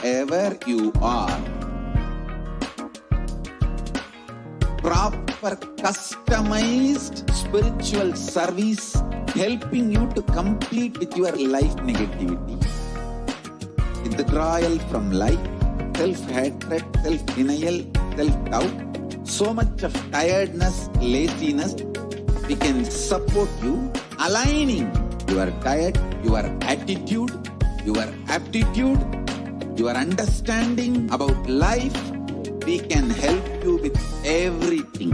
wherever you are. Proper customized spiritual service helping you to complete with your life negativity. Withdrawal from life, self-hatred, self-denial, self-doubt, so much of tiredness, laziness. We can support you aligning your diet, your attitude, your aptitude, your understanding about life. We can help you with everything.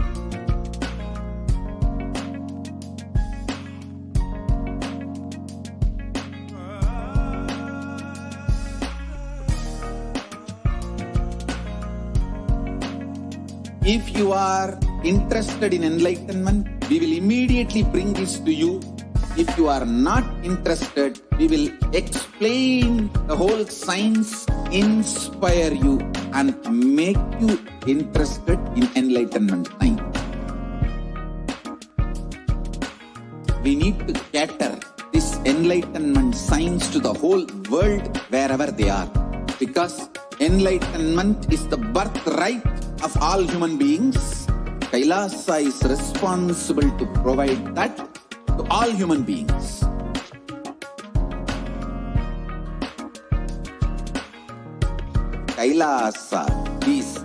If you are interested in enlightenment, we will immediately bring this to you. If you are not interested, we will explain the whole science, inspire you and make you interested in enlightenment time. We need to cater this enlightenment science to the whole world wherever they are, because enlightenment is the birthright of all human beings. Kailasa is responsible to provide that to all human beings. Kailasa is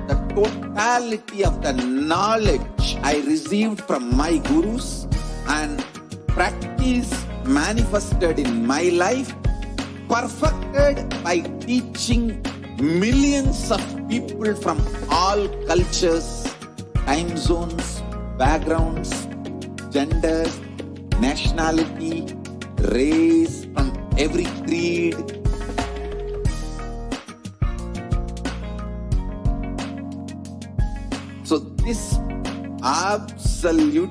the totality of the knowledge I received from my gurus and practice manifested in my life, perfected by teaching millions of people from all cultures, time zones, backgrounds, genders, nationality, race, from every creed. So this absolutely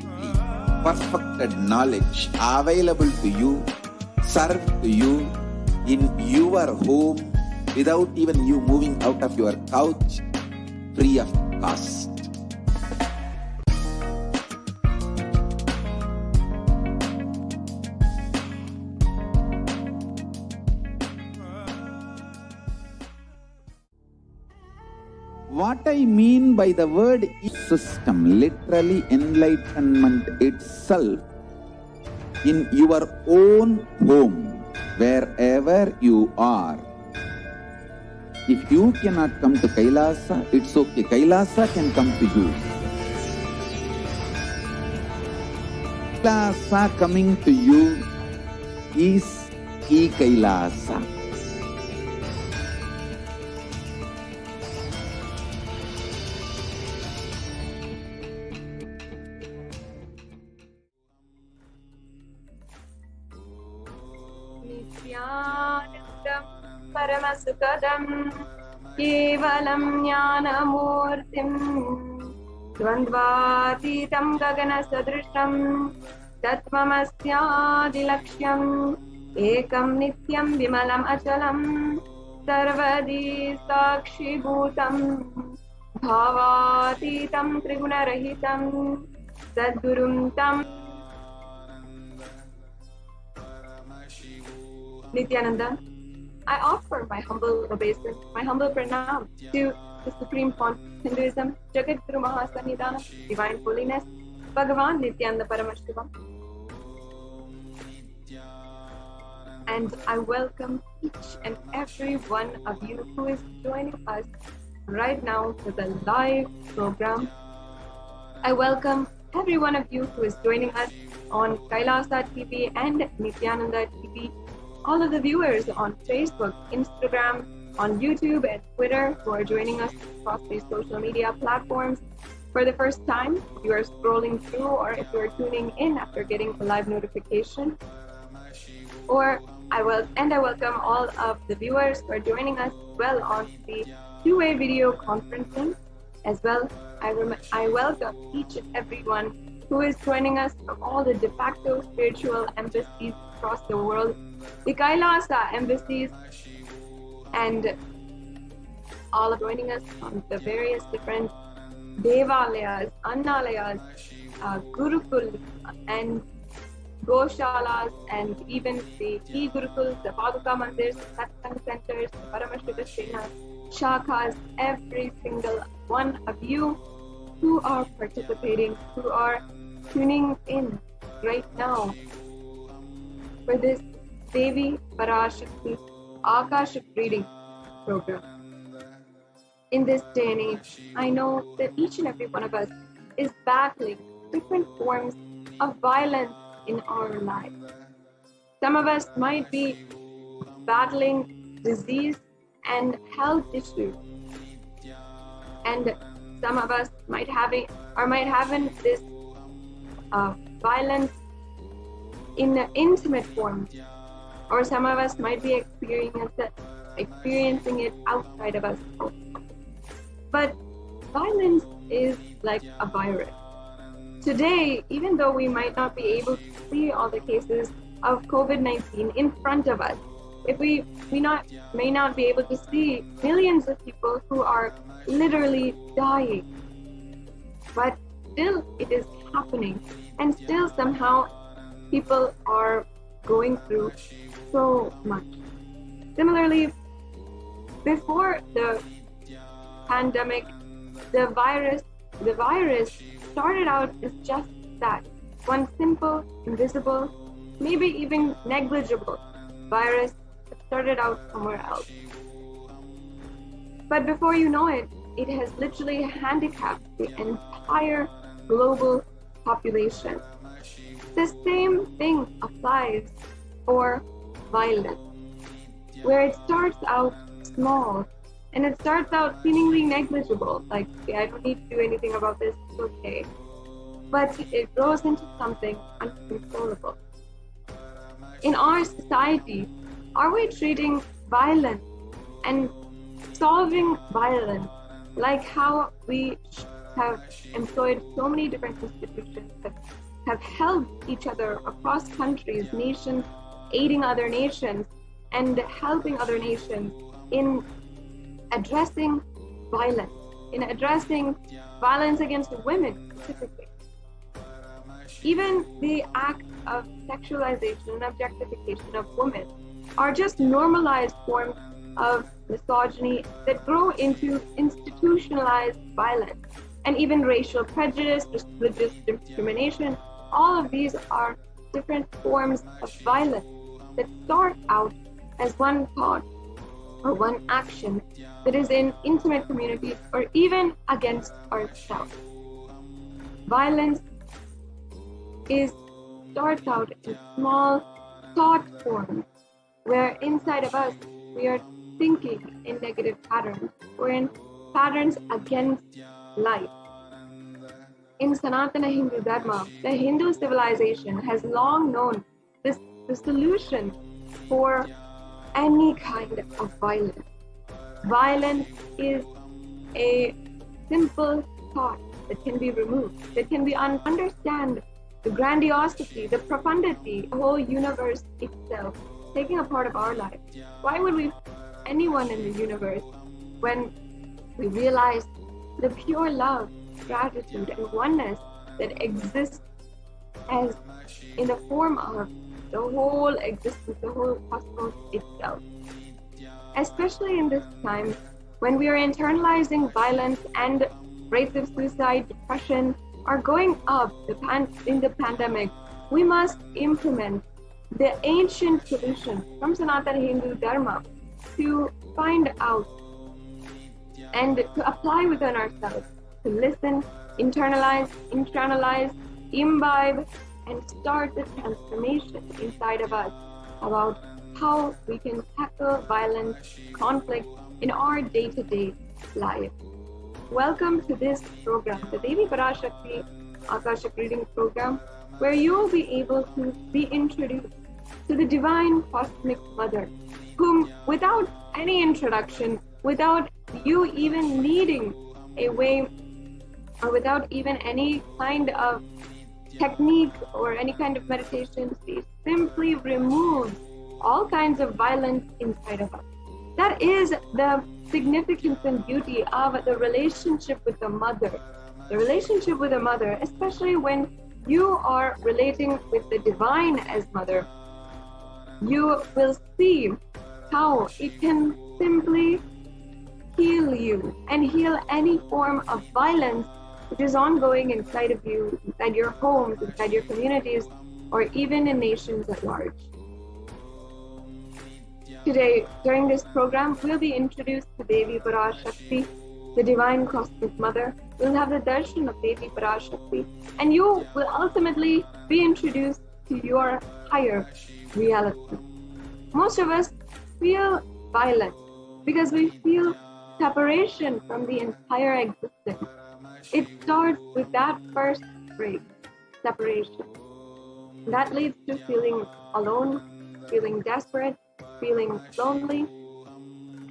perfected knowledge available to you, served to you in your home without even you moving out of your couch, free of cost. What I mean by the word system, literally enlightenment itself, in your own home, wherever you are. If you cannot come to Kailasa, it's okay. Kailasa can come to you. Kailasa coming to you is E-Kailasa. Nithyananda Paramashivoham Kevalam Jnanamurtim Dvandvatitam Gaganasadrisham Tattvamasyaadilaksham Ekam Nityam Vimalam Achalam Sarvadi Sakshi Bhutam Bhavatitam Triguna-rahitam Sadgurum Tam Nithyananda, I offer my humble obeisance, my humble pranam to the Supreme Font of Hinduism, Jagat Guru Mahasannidhana, Divine Holiness, Bhagavan Nithyananda Paramashivam. And I welcome each and every one of you who is joining us right now for the live program. I welcome every one of you who is joining us on Kailasa TV and Nithyananda TV. All of the viewers on Facebook, Instagram, on YouTube and Twitter who are joining us across these social media platforms for the first time. If you are scrolling through or if you are tuning in after getting a live notification. I welcome all of the viewers who are joining us well on the two-way video conferencing as well. I welcome each and everyone who is joining us from all the de facto spiritual embassies across the world, the Kailasa embassies, and all of joining us on the various different Devalayas, Annalayas, Gurukul, and Goshalas, and even the e-gurukuls, the Paduka Mandirs, the Satsang centers, the Paramashivoham, Shakas, every single one of you who are participating, who are tuning in right now for this Devi Parashakti Akashic reading program. In this day and age, I know that each and every one of us is battling different forms of violence in our lives. Some of us might be battling disease and health issues, and some of us might have this violence in an intimate form, or some of us might be experiencing it outside of us. But violence is like a virus. Today, even though we might not be able to see all the cases of COVID-19 in front of us, if we may not be able to see millions of people who are literally dying, but still it is happening, and still somehow people are going through so much. Similarly, before the pandemic, the virus started out as just that, one simple, invisible, maybe even negligible virus that started out somewhere else. But before you know it, it has literally handicapped the entire global population. The same thing applies for violence, where it starts out small and it starts out seemingly negligible, like, I don't need to do anything about this, it's okay. But it grows into something uncontrollable. In our society, are we treating violence and solving violence like how we have employed so many different institutions that have helped each other across countries, nations, aiding other nations and helping other nations in addressing violence, against women specifically. Even the act of sexualization and objectification of women are just normalized forms of misogyny that grow into institutionalized violence, and even racial prejudice, religious discrimination. All of these are different forms of violence that start out as one thought or one action that is in intimate communities or even against ourselves. Violence starts out in small thought forms, where inside of us we are thinking in negative patterns or in patterns against life. In Sanatana Hindu Dharma, the Hindu civilization has long known the solution for any kind of violence. Violence is a simple thought that can be removed, that can be understand the grandiosity, the profundity, the whole universe itself taking a part of our life. Why would we anyone in the universe when we realize the pure love, gratitude, and oneness that exists as in the form of the whole existence, the whole cosmos itself? Especially in this time when we are internalizing violence and rates of suicide, depression are going up in the pandemic, we must implement the ancient solution from Sanatana Hindu Dharma to find out and to apply within ourselves, to listen, internalize, imbibe, and start the transformation inside of us about how we can tackle violence, conflict in our day-to-day life. Welcome to this program, the Devi Parashakti Akashic reading program, where you will be able to be introduced to the divine cosmic mother, whom without any introduction, without you even needing a way, or without even any kind of technique or any kind of meditation, she simply removes all kinds of violence inside of us. That is the significance and beauty of the relationship with the mother. The relationship with the mother, especially when you are relating with the divine as mother, you will see how it can simply heal you and heal any form of violence which is ongoing inside of you, inside your homes, inside your communities, or even in nations at large. Today, during this program, we'll be introduced to Devi Parashakti, the divine cosmic mother. We'll have the darshan of Devi Parashakti, and you will ultimately be introduced to your higher reality. Most of us feel violent because we feel separation from the entire existence. It starts with that first break, separation. That leads to feeling alone, feeling desperate, feeling lonely,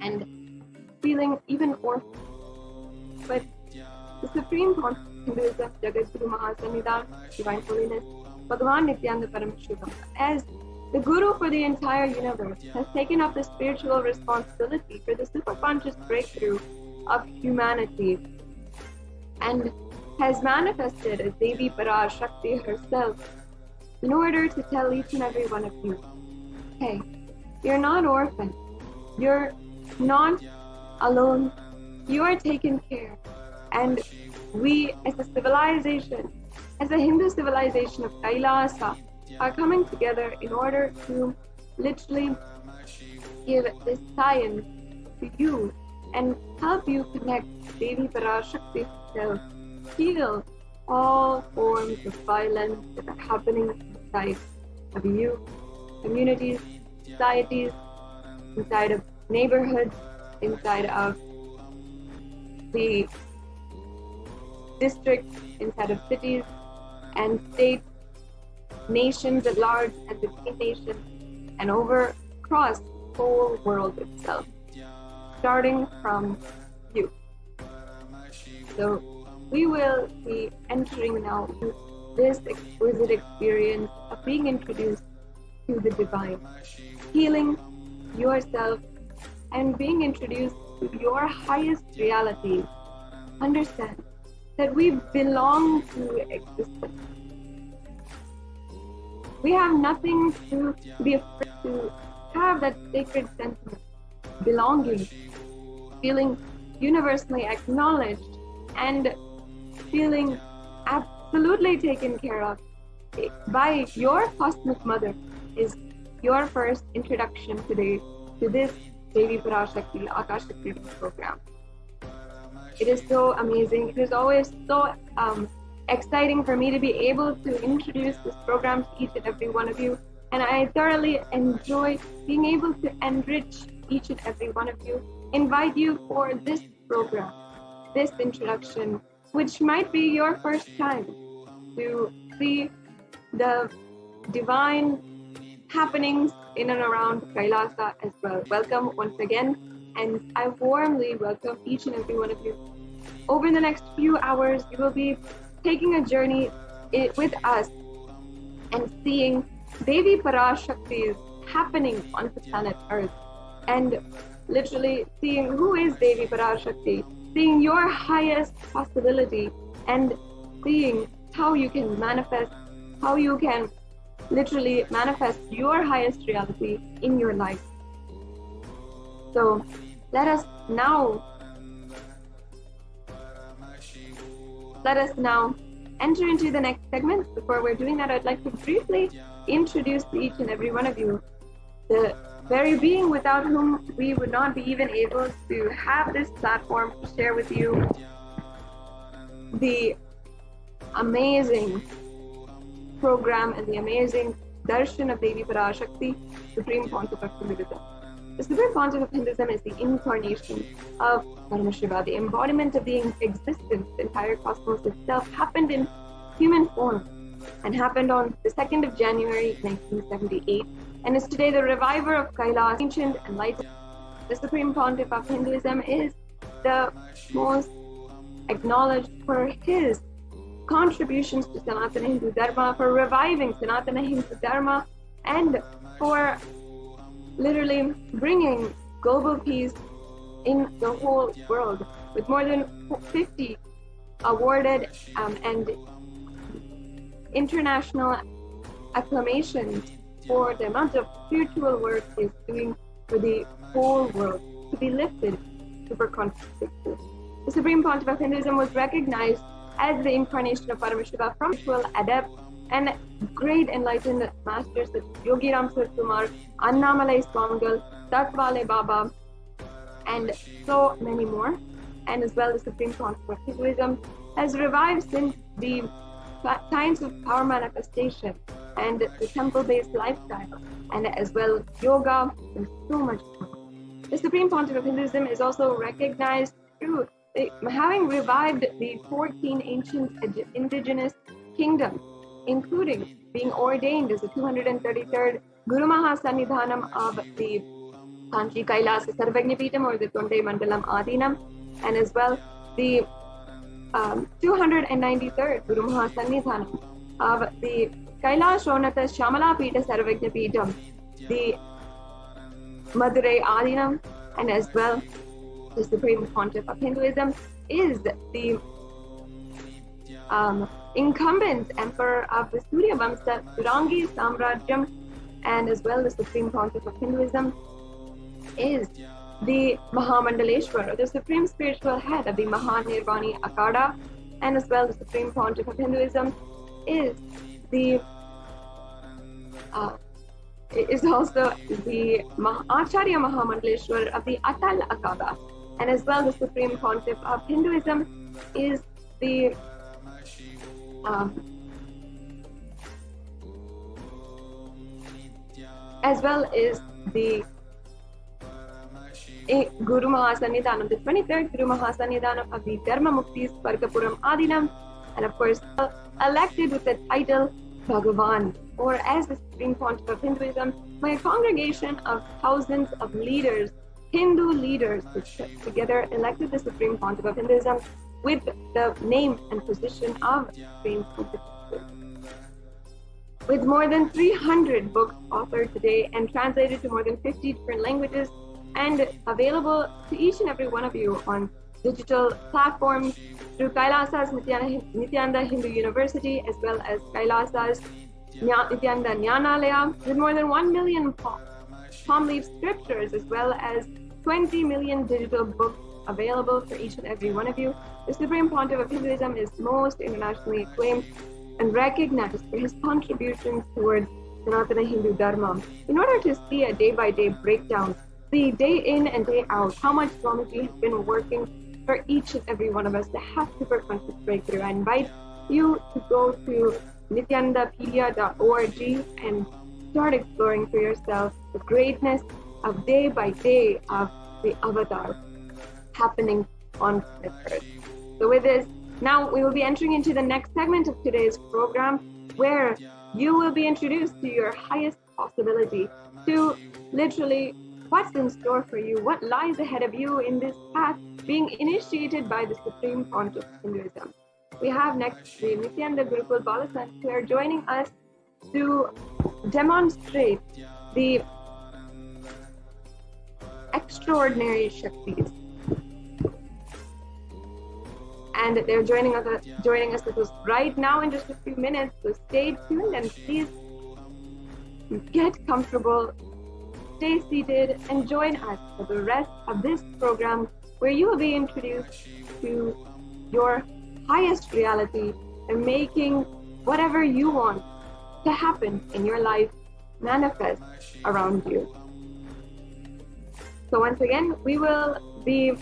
and feeling even orphaned. But the Supreme Concept of Hinduism, Jagat Guru Mahasanidhan, Divine Holiness, Bhagavan Nithyananda Paramashivam, as the Guru for the entire universe, has taken up the spiritual responsibility for the superconscious breakthrough of humanity and has manifested as Devi Parashakti herself in order to tell each and every one of you, hey, you're not orphaned, you're not alone, you are taken care. And we as a civilization, as a Hindu civilization of Kailasa, are coming together in order to literally give this science to you and help you connect Devi Parashakti herself, heal all forms of violence that are happening inside of you, communities, societies, inside of neighborhoods, inside of the districts, inside of cities and states, nations at large and between nations, and over across the whole world itself, starting from you. So we will be entering now into this exquisite experience of being introduced to the divine, healing yourself and being introduced to your highest reality. Understand that we belong to existence. We have nothing to be afraid to have that sacred sentiment, belonging, feeling universally acknowledged and feeling absolutely taken care of by your cosmic mother is your first introduction today to this Devi Parashakti Akashic reading program. It is so amazing. It is always so exciting for me to be able to introduce this program to each and every one of you. And I thoroughly enjoy being able to enrich each and every one of you, invite you for this program, this introduction, which might be your first time to see the divine happenings in and around Kailasa as well. Welcome once again, and I warmly welcome each and every one of you. Over the next few hours, you will be taking a journey with us and seeing Devi Parashakti happening on the planet Earth, and literally seeing who is Devi Parashakti, seeing your highest possibility, and seeing how you can manifest, how you can literally manifest your highest reality in your life. So let us now enter into the next segment. Before we're doing that, I'd like to briefly introduce to each and every one of you the very being without whom we would not be even able to have this platform to share with you the amazing program and the amazing darshan of Devi Parashakti, Supreme Concept of Hinduism. The Supreme Concept of Hinduism is the incarnation of Paramashiva, the embodiment of the existence. The entire cosmos itself happened in human form and happened on the 2nd of January 1978 and is today the reviver of Kailas, ancient enlightenment. The Supreme Pontiff of Hinduism is the most acknowledged for his contributions to Sanatana Hindu Dharma, for reviving Sanatana Hindu Dharma, and for literally bringing global peace in the whole world, with more than 50 awarded and international acclamations for the amount of spiritual work he is doing for the whole world to be lifted super consciously. The Supreme Pontiff of Hinduism was recognized as the incarnation of Paramashiva from spiritual adept and great enlightened masters such as Yogi Ram Kumar, Annamalai Swamigal, Takwale Baba, and so many more. And as well, the Supreme Pontiff of Hinduism has revived since the times of power manifestation and the temple-based lifestyle, and as well yoga and so much more. The Supreme Pontiff of Hinduism is also recognized through having revived the 14 ancient indigenous kingdoms, including being ordained as the 233rd Guru Mahasannidhanam of the Kanchi Kailasa Sarvagnapitam or the Tonde Mandalam Adinam, and as well the 293rd Guru Mahasannidhanam of the Kailashonata Shamala Pita Sarvagnapitam, the Madurai Adinam, and as well the Supreme Pontiff of Hinduism is the incumbent emperor of the Surya Vamsa Surangi Samrajyam, and as well the Supreme Pontiff of Hinduism is the Mahamandaleshwar, or the Supreme Spiritual Head of the Mahanirvani Akada, and as well the Supreme Pontiff of Hinduism is the is also the Acharya Mahamandaleshwar of the Atal Akada, and as well the Supreme Pontiff of Hinduism is the as well is the Guru Mahasannidhanam, the 23rd Guru Mahasannidhanam of the Dharma Muktis Vargapuram Adinam, and of course elected with the title Bhagavan, or as the Supreme Pontiff of Hinduism, by a congregation of thousands of leaders, Hindu leaders, which together elected the Supreme Pontiff of Hinduism with the name and position of Supreme Pontiff. With more than 300 books authored today and translated to more than 50 different languages, and available to each and every one of you on digital platforms through Kailasa's Nithyananda Hindu University, as well as Kailasa's Nithyananda Jnanalaya, with more than 1 million palm leaf scriptures, as well as 20 million digital books available for each and every one of you. The Supreme Pontiff of Hinduism is most internationally acclaimed and recognized for his contributions towards Sanatana Hindu Dharma. In order to see a day-by-day breakdown, the day in and day out, how much Swamiji has been working for each and every one of us to have super conscious breakthrough, I invite you to go to nityanandapedia.org and start exploring for yourself the greatness of day by day of the avatar happening on this earth. So with this, now we will be entering into the next segment of today's program, where you will be introduced to your highest possibility, to literally what's in store for you, what lies ahead of you in this path being initiated by the Supreme Pontiff of Hinduism. We have next the Nithyananda Gurukul Balasant, who are joining us to demonstrate the extraordinary Shaktis. And they're joining us with us right now in just a few minutes, so stay tuned and please get comfortable, stay seated, and join us for the rest of this program, where you will be introduced to your highest reality and making whatever you want to happen in your life manifest around you. So once again, we will be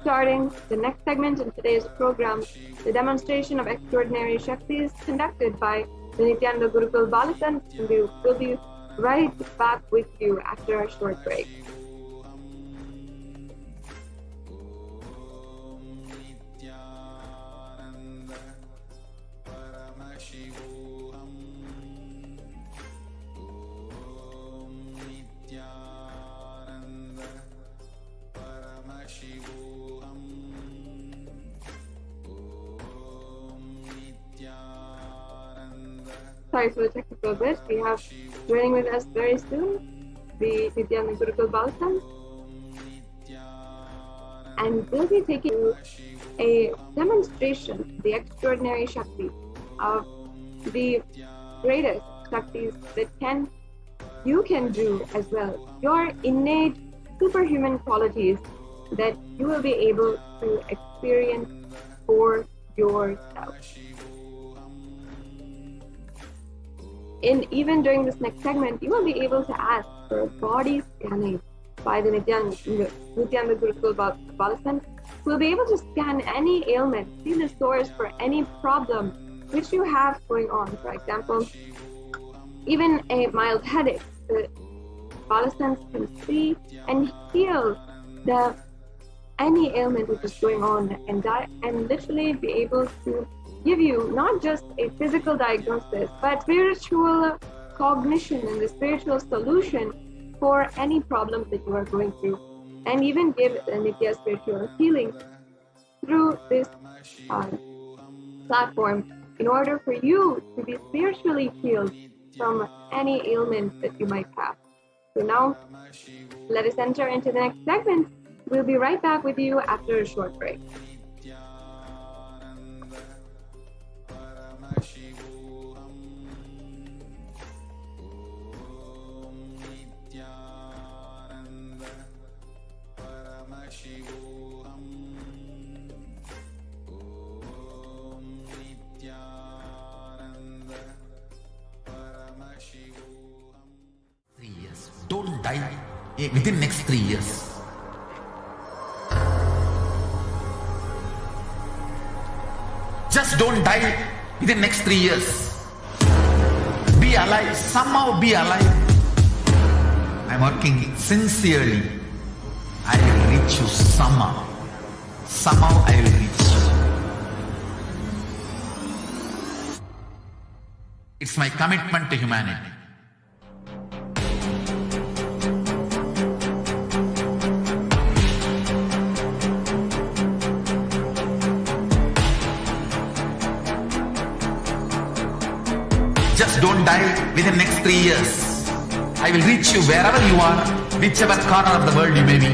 starting the next segment in today's program, the demonstration of extraordinary Shaktis conducted by the Nithyananda Gurukul Balasant, and we will be right back with you after a short break. Sorry for the technical glitch. We have joining with us very soon the Nithyananda Gurukul Balasant, and we'll be taking a demonstration of the extraordinary Shakti of the greatest Shaktis that you can do as well. Your innate superhuman qualities that you will be able to experience for yourself. Even during this next segment, you will be able to ask for body scanning by the Nithyananda Gurukul Balasant, who will be able to scan any ailment, see the source for any problem which you have going on. For example, even a mild headache, the Balasants can see and heal any ailment which is going on and literally be able to give you not just a physical diagnosis, but spiritual cognition and the spiritual solution for any problems that you are going through, and even give Nithya spiritual healing through this platform in order for you to be spiritually healed from any ailment that you might have. So now, let us enter into the next segment. We'll be right back with you after a short break. Don't die within next 3 years. Just don't die within next 3 years. Be alive, somehow be alive. I'm working sincerely. I will reach you somehow. Somehow I will reach you. It's my commitment to humanity. Just don't die within next 3 years. I will reach you wherever you are, whichever corner of the world you may be.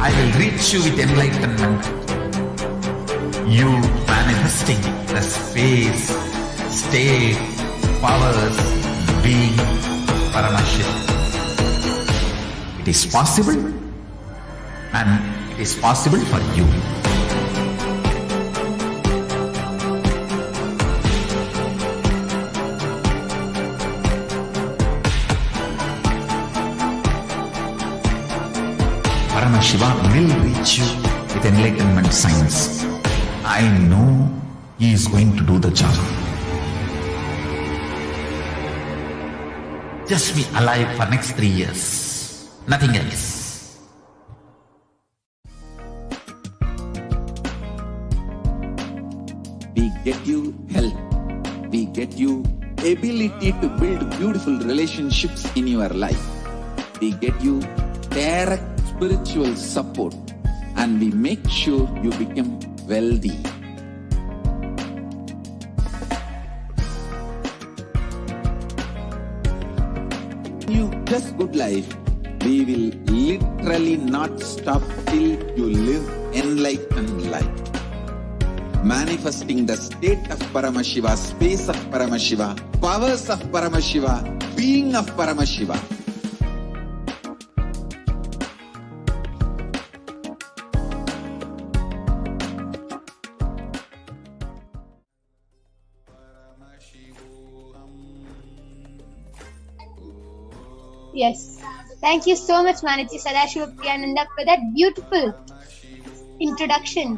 I will reach you with enlightenment. You manifesting the space, state, powers, being Paramashivoham. It is possible, and it is possible for you. Paramashiva will reach you with enlightenment science. I know he is going to do the job. Just be alive for next 3 years. Nothing else. We get you health. We get you ability to build beautiful relationships in your life. We get you direct spiritual support, and we make sure you become wealthy. You just good life, we will literally not stop till you live enlightened life. Manifesting the state of Paramashiva, space of Paramashiva, powers of Paramashiva, being of Paramashiva. Yes. Thank you so much, Manaji Sadashiva for that beautiful introduction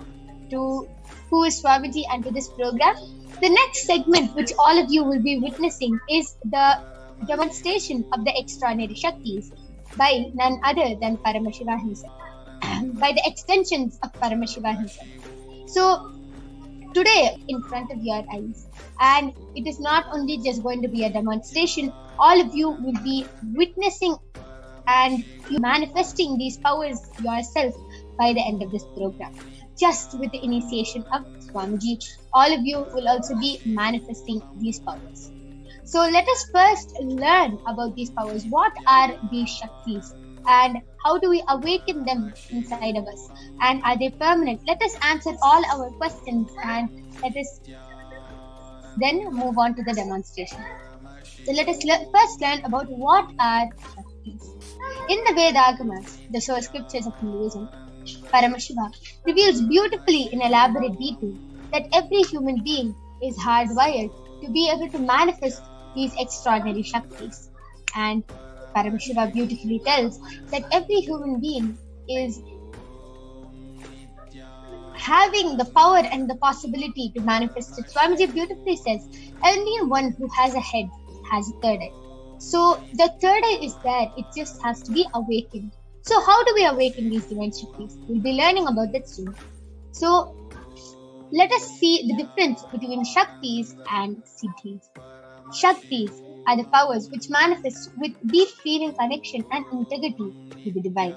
to who is Swamiji and to this program. The next segment, which all of you will be witnessing, is the demonstration of the extraordinary Shaktis by none other than Paramashiva himself, by the extensions of Paramashiva himself. So, today, in front of your eyes, and it is not only just going to be a demonstration, all of you will be witnessing and manifesting these powers yourself by the end of this program. Just with the initiation of Swamiji, all of you will also be manifesting these powers. So let us first learn about these powers. What are these Shaktis? And how do we awaken them inside of us? And are they permanent? Let us answer all our questions and let us then move on to the demonstration. So let us first learn about what are Shaktis. In the Vedagamas, the source scriptures of Hinduism, Paramashivoham reveals beautifully in elaborate detail that every human being is hardwired to be able to manifest these extraordinary Shaktis. And Paramashiva beautifully tells that every human being is having the power and the possibility to manifest it. Swamiji beautifully says, only one who has a head has a third eye. So the third eye is there, it just has to be awakened. So how do we awaken these divine Shaktis? We'll be learning about that soon. So let us see the difference between Shaktis and Siddhis. Shaktis are the powers which manifest with deep feeling connection and integrity to the divine.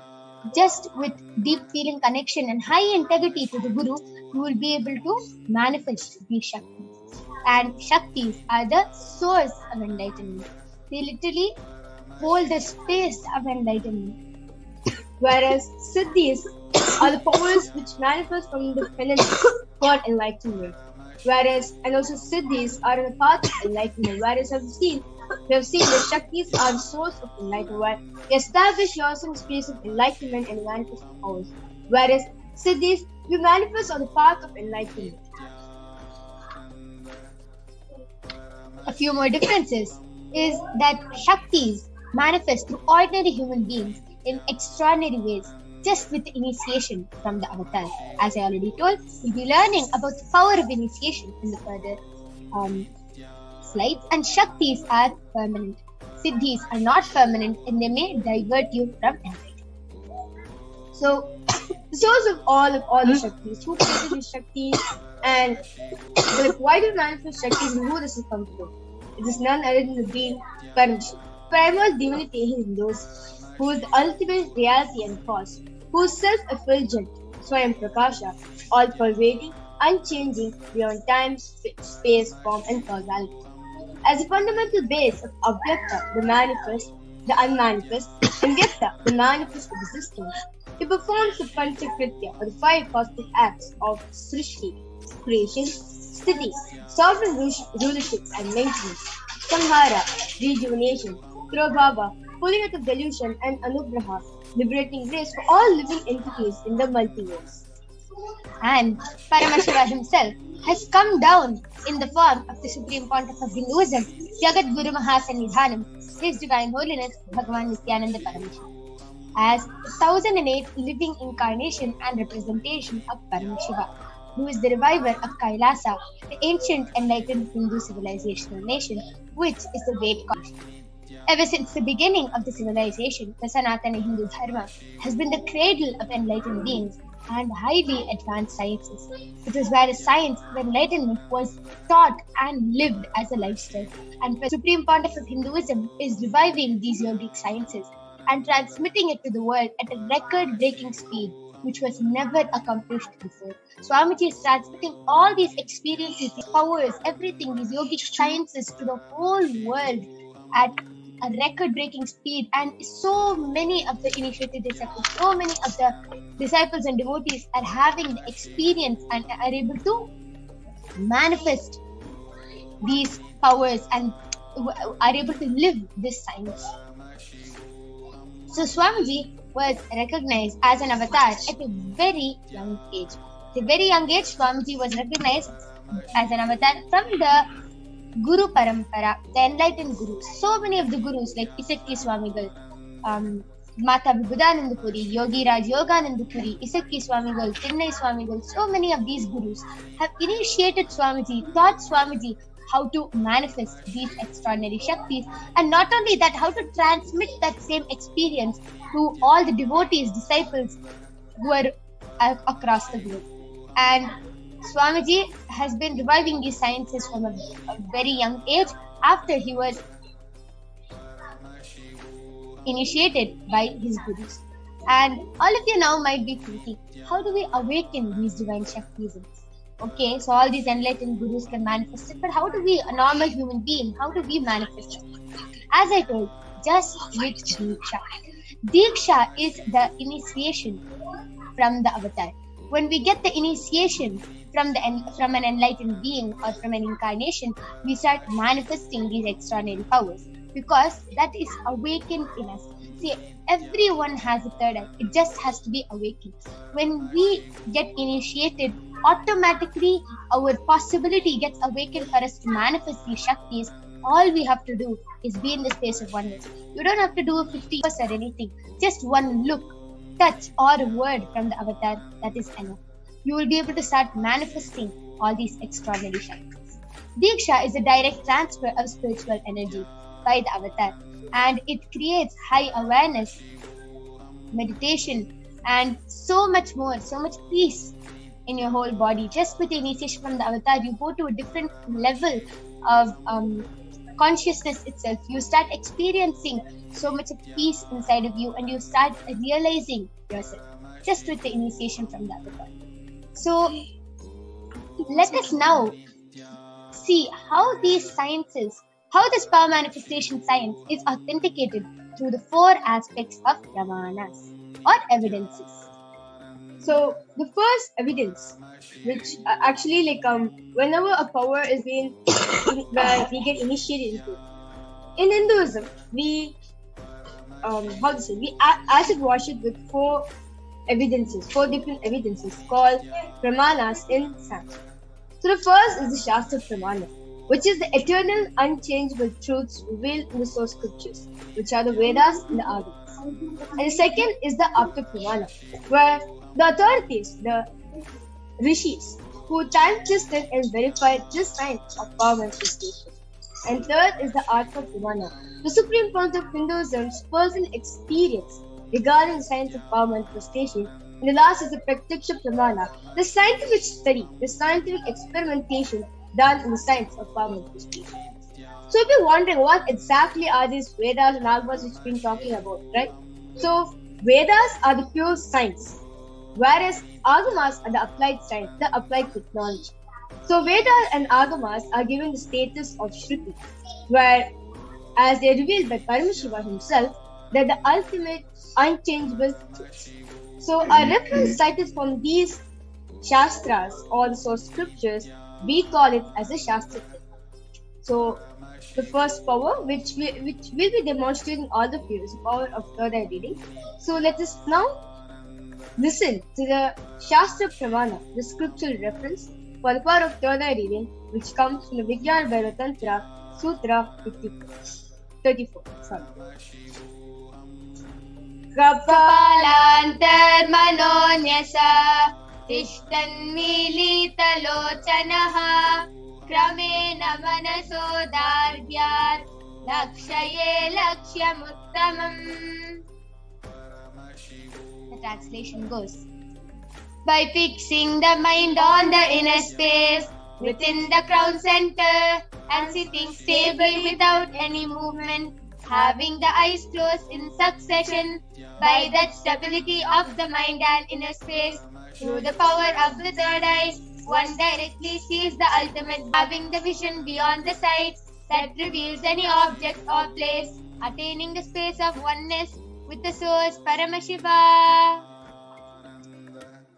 Just with deep feeling connection and high integrity to the Guru, you will be able to manifest these Shaktis. And Shaktis are the source of enlightenment. They literally hold the space of enlightenment. Whereas Siddhis are the powers which manifest from the penance for enlightenment. And also Siddhis are the path of enlightenment. Whereas we have seen that Shaktis are the source of enlightenment. You establish yourself in the space of enlightenment and manifest the powers. Whereas Siddhis, you manifest on the path of enlightenment. A few more differences is that Shaktis manifest through ordinary human beings in extraordinary ways, just with initiation from the avatar. As I already told, we'll be learning about the power of initiation in the further slides. And Shaktis are permanent. Siddhis are not permanent and they may divert you from enlightenment. So, the source of all the Shaktis, who created these Shaktis, and why do you manifest Shaktis and who this is come from? It is none other than the being Paramashiv, primal divinity in Hindus, who is the ultimate reality and cause, who is self-effulgent, Swayam Prakasha, all-pervading, unchanging, beyond time, space, form, and causality. As a fundamental base of Avyakta, the manifest, the unmanifest, and Vyakta, the manifest existence, he performs the Panchakritya, or the 5 cosmic acts of Srishti, creation, Sthiti, sovereign rulership and maintenance, Samhara, rejuvenation, Prabhava, pulling out of delusion, and Anugraha, liberating grace for all living entities in the multiverse. And Paramashiva himself has come down in the form of the Supreme Pontiff of Hinduism, Jagat Guru Mahasannidhanam, His Divine Holiness Bhagavan Nithyananda Paramashivam, as the 1008 living incarnation and representation of Paramashiva, who is the reviver of Kailasa, the ancient enlightened Hindu civilizational nation, which is the Ved culture. Ever since the beginning of the civilization, the Sanatana Hindu Dharma has been the cradle of enlightened beings and highly advanced sciences. It was where science of enlightenment was taught and lived as a lifestyle. And the Supreme Pontiff of Hinduism is reviving these yogic sciences and transmitting it to the world at a record-breaking speed, which was never accomplished before. Swamiji is transmitting all these experiences, these powers, everything, these yogic sciences to the whole world at a record-breaking speed, and so many of the initiated disciples, so many of the disciples and devotees are having the experience and are able to manifest these powers and are able to live this science. So Swamiji was recognized as an avatar at a very young age. At a very young age, Swamiji was recognized as an avatar from the Guru Parampara, the enlightened Gurus. So many of the Gurus like Isakki Swamigal, Mata Vibhudananda Puri, Yogi Raj Yogananda Puri, Isakki Swamigal, Chennai Swamigal, so many of these Gurus have initiated Swamiji, taught Swamiji how to manifest these extraordinary Shaktis, and not only that, how to transmit that same experience to all the devotees, disciples who are across the globe. And Swamiji has been reviving these sciences from a very young age after he was initiated by his gurus. And all of you now might be thinking, how do we awaken these divine Shaktis? Okay, so all these enlightened gurus can manifest it, but how do we, a normal human being, how do we manifest it? As I told, just with Diksha. Diksha is the initiation from the avatar. When we get the initiation, from an enlightened being or from an incarnation, we start manifesting these extraordinary powers because that is awakened in us. See, everyone has a third eye. It just has to be awakened. When we get initiated, automatically our possibility gets awakened for us to manifest these Shaktis. All we have to do is be in the space of oneness. You don't have to do 50 years or anything. Just one look, touch, or a word from the avatar, that is enough. You will be able to start manifesting all these extraordinary Shaktis. Diksha is a direct transfer of spiritual energy by the avatar, and it creates high awareness, meditation, and so much more, so much peace in your whole body. Just with the initiation from the avatar, you go to a different level of consciousness itself. You start experiencing so much of peace inside of you, and you start realizing yourself just with the initiation from the avatar. So let us now see how these sciences, how this power manifestation science is authenticated through the 4 aspects of Pramanas or evidences. So the first evidence, which actually whenever a power is being where we get initiated into, in Hinduism we we acid wash it with 4 different evidences called Pramanas in Sanskrit. So the first is the Shastra Pramana, which is the eternal, unchangeable truths revealed in the source scriptures, which are the Vedas and the Agamas. And the second is the Apta Pramana, where the authorities, the rishis, who time-tested and verified this science of power manifestation. And third is the Atma Pramana, the supreme point of Hinduism's personal experience regarding the science of power manifestation. And the last is the Pratyaksha Pramana, the scientific study, the scientific experimentation done in the science of power manifestation. So if you're wondering what exactly are these Vedas and Agamas which we've been talking about, right? So Vedas are the pure science, whereas Agamas are the applied science, the applied technology. So Vedas and Agamas are given the status of Shruti, where, as they are revealed by Paramashivoham himself, they're the ultimate unchangeable truths. So a reference cited from these Shastras or the source scriptures, we call it as a Shastra. So the first power, which we'll be demonstrating all the you, is the power of third eye reading. So let us now listen to the Shastra Pramana, the scriptural reference for the power of third eye reading, which comes from the Vijnana Bhairava Tantra, Sutra 34. Kapalantarmanonyasa tishtanmilitalochanaha kramena manasodargyat lakshaye lakshyamuttamam. The translation goes: by fixing the mind on the inner space within the crown center and sitting stable without any movement, having the eyes closed in succession, by that stability of the mind and inner space, through the power of the third eye, one directly sees the ultimate, having the vision beyond the sight that reveals any object or place, attaining the space of oneness with the source Paramashiva.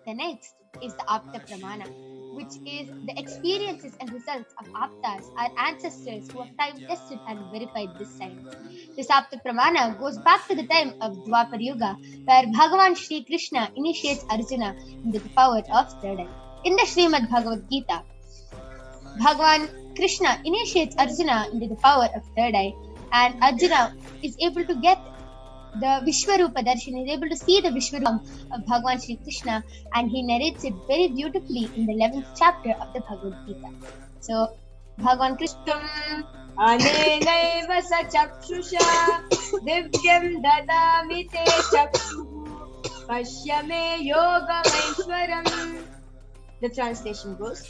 The next is the Apta Pramana, which is the experiences and results of Aptas, our ancestors who have time tested and verified this science. This Apta Pramana goes back to the time of Dwapar Yuga, where Bhagavan Shri Krishna initiates Arjuna into the power of third eye. In the Srimad Bhagavad Gita, Bhagavan Krishna initiates Arjuna into the power of third eye, and Arjuna is able to get the Vishwarupa Darshan, is able to see the Vishwarupa of Bhagavan Shri Krishna, and he narrates it very beautifully in the 11th chapter of the Bhagavad Gita. So, Bhagavan Krishna Anenaiva sa chakshusha divyam dadami te chakshuhu pashyame yogamaishwaram. The translation goes: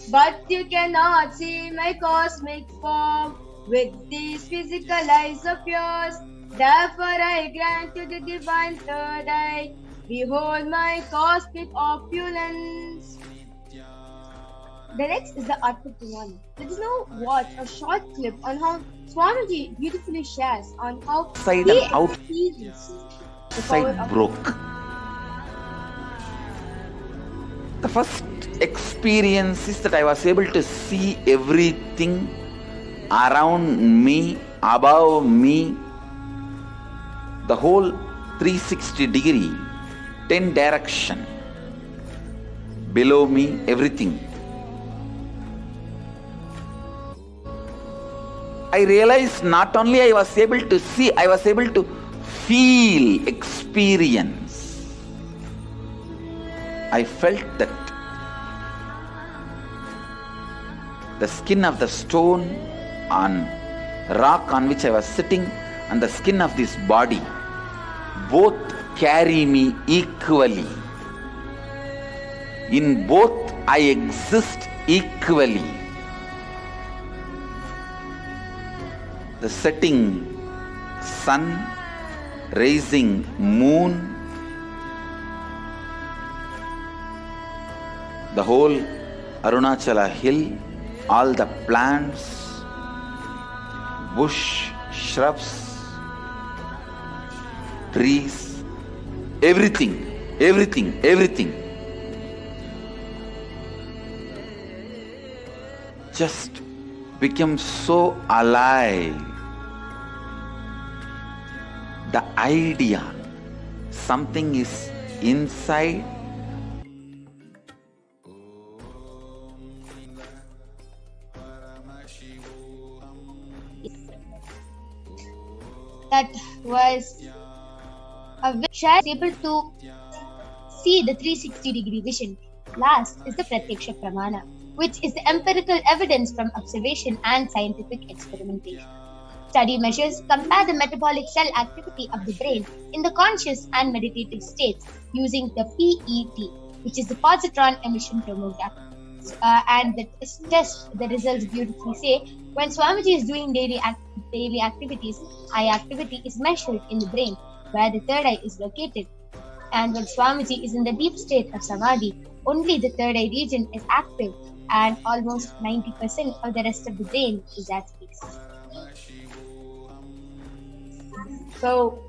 but you cannot see my cosmic form with these physical eyes of yours. Therefore I grant you the divine third eye. Behold my cosmic opulence. The next is the Atma Pramana. Let us now watch a short clip on how Swamiji beautifully shares on how Side he and out. experiences the power Side of broke. The first experience is that I was able to see everything around me, above me, the whole 360 degree, 10 direction, below me, everything. I realized not only I was able to see, I was able to feel, experience. I felt that the skin of the stone on rock on which I was sitting and the skin of this body both carry me equally. In both I exist equally. The setting sun, rising moon, the whole Arunachala hill, all the plants, bush, shrubs, trees, everything just became so alive. The idea, something is inside. That was a which I was able to see the 360 degree vision. Last is the Pratyaksha Pramana, which is the empirical evidence from observation and scientific experimentation. Study measures compare the metabolic cell activity of the brain in the conscious and meditative states using the PET, which is the positron emission tomography. And the test, the results beautifully say, when Swamiji is doing daily activities, eye activity is measured in the brain, where the third eye is located. And when Swamiji is in the deep state of Samadhi, only the third eye region is active, and almost 90% of the rest of the brain is at peace. So,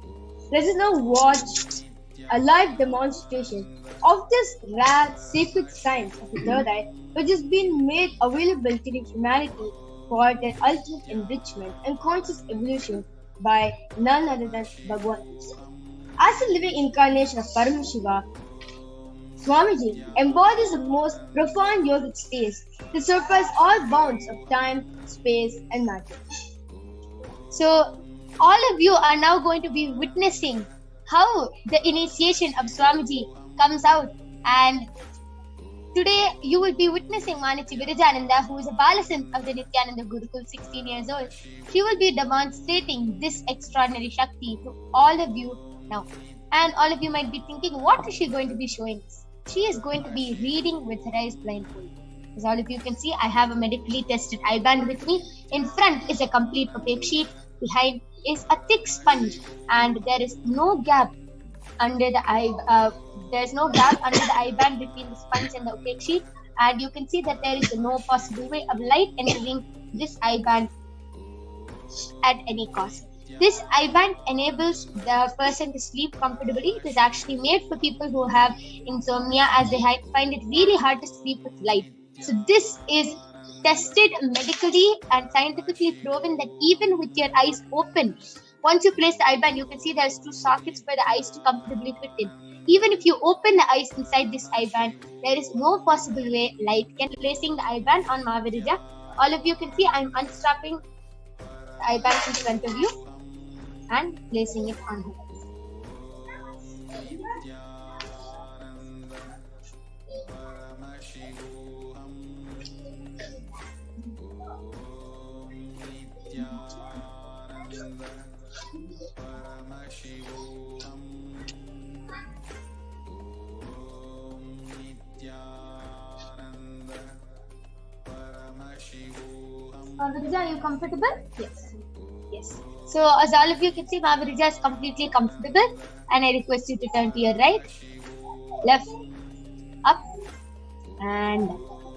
let us now watch a live demonstration of this rare sacred science of the third eye, which has been made available to the humanity for their ultimate enrichment and conscious evolution by none other than Bhagwan himself. As a living incarnation of Paramashiva, Swamiji embodies the most profound yogic states that surpass all bounds of time, space, and matter. So, all of you are now going to be witnessing how the initiation of Swamiji comes out, and today you will be witnessing Manichi Virajananda, who is a Balasan of the Nithyananda Gurukul, 16 years old. She will be demonstrating this extraordinary Shakti to all of you now. And all of you might be thinking, what is she going to be showing us? She is going to be reading with her eyes blindfolded. As all of you can see, I have a medically tested eye band with me. In front is a complete opaque sheet. Behind is a thick sponge, and there is no gap under the eye. There's no gap under the eye band between the sponge and the opaque sheet, and you can see that there is no possible way of light entering this eye band at any cost. This eye band enables the person to sleep comfortably. It is actually made for people who have insomnia, as they find it really hard to sleep with light. So this is tested medically and scientifically proven that even with your eyes open, once you place the eye band, you can see there's two sockets for the eyes to comfortably fit in. Even if you open the eyes inside this eye band, there is no possible way light can be placing the eye band on Mahavirija. All of you can see I'm unstrapping the eye band in front of you and placing it on her eyes. Mahavirija, are you comfortable? Yes. Yes. So as all of you can see, Mahavirija is completely comfortable, and I request you to turn to your right, left, up, and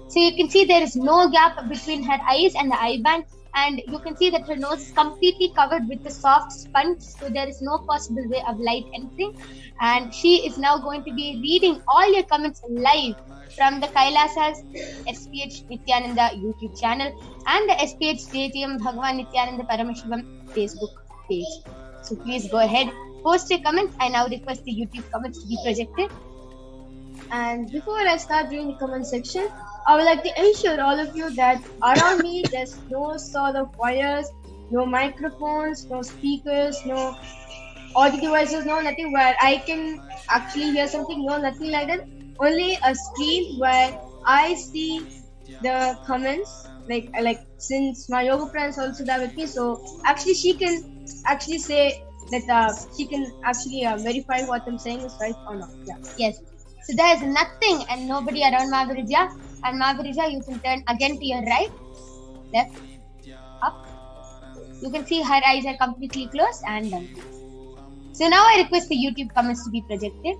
so you can see there is no gap between her eyes and the eye band, and you can see that her nose is completely covered with the soft sponge, so there is no possible way of light entering. And she is now going to be reading all your comments live from the Kailasa's HDH Nithyananda YouTube channel and the HDH Bhagavan Nithyananda Paramashivam Facebook page. So please go ahead, post your comments. I now request the YouTube comments to be projected. And before I start reading the comment section, I would like to ensure all of you that around me there's no sort of wires, no microphones, no speakers, no audio devices, no nothing where I can actually hear something, no nothing like that. Only a screen where I see the comments, like since my yoga friend is also there with me, so actually she can actually say that she can actually verify what I'm saying is right or not. Yeah. Yes. So there is nothing and nobody around Maharija. And Maharija, you can turn again to your right, left, up. You can see her eyes are completely closed and down. So now I request the YouTube comments to be projected.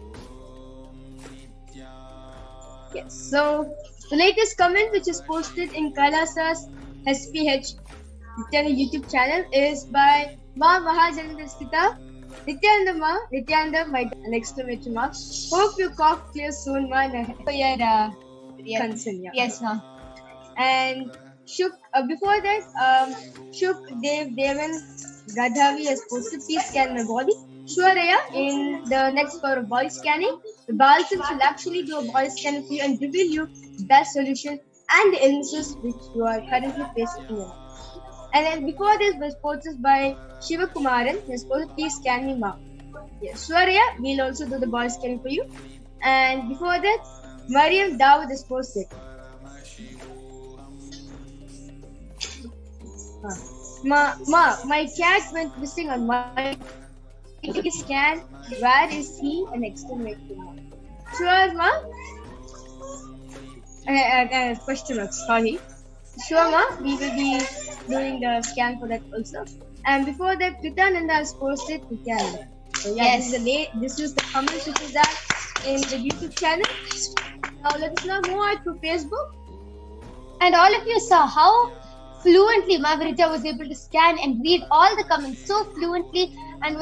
Yes. So the latest comment which is posted in Kailasa's HDH Nithyananda YouTube channel is by Ma Mahajanadastita Nithyananda Ma Nithyananda by an exclamation mark. Hope your cough clears soon, Ma. For your concern, yeah. Yes, ma'am. And Shuk, before that, Shuk Devan Gadhavi has posted, please scan my body. Shwaraya, in the next part of body scanning, the Balsams will actually do a body scan for you and reveal you the best solution and the illnesses which you are currently facing in your life. And then before this was posted by Shiva Kumaran, he has posted, please scan me, ma. Yes, Shwaraya, we'll also do the body scanning for you. And before that, Mariam Dawood is posted. My cat went missing on my scan. Where is he? An exclamation mark. Sure, ma. Question mark. Sorry. Sure, ma. We will be doing the scan for that also. And before that, Nithyananda has posted Nithyananda. So yeah, yes. This is the comments which is there in the YouTube channel. Now let us now move on to Facebook. And all of you saw how fluently Maharija was able to scan and read all the comments so fluently, and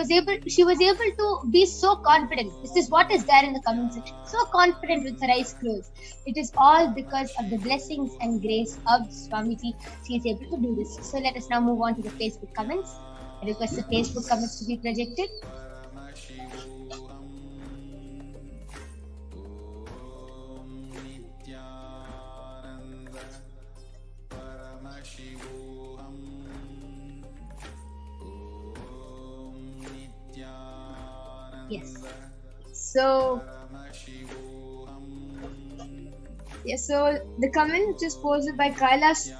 she was able to be so confident. This is what is there in the comment section. So confident with her eyes closed. It is all because of the blessings and grace of Swamiji. She is able to do this. So let us now move on to the Facebook comments. I request the Facebook comments to be projected. Yes. So the comment which is posted by Kailash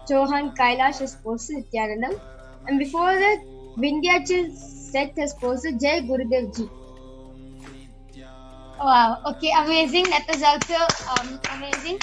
Chauhan Kailash has posted Nithyanandam, and before that Vindhyachal Seth has posted Jai Gurudev Ji. Wow. Okay. Amazing. That was also amazing.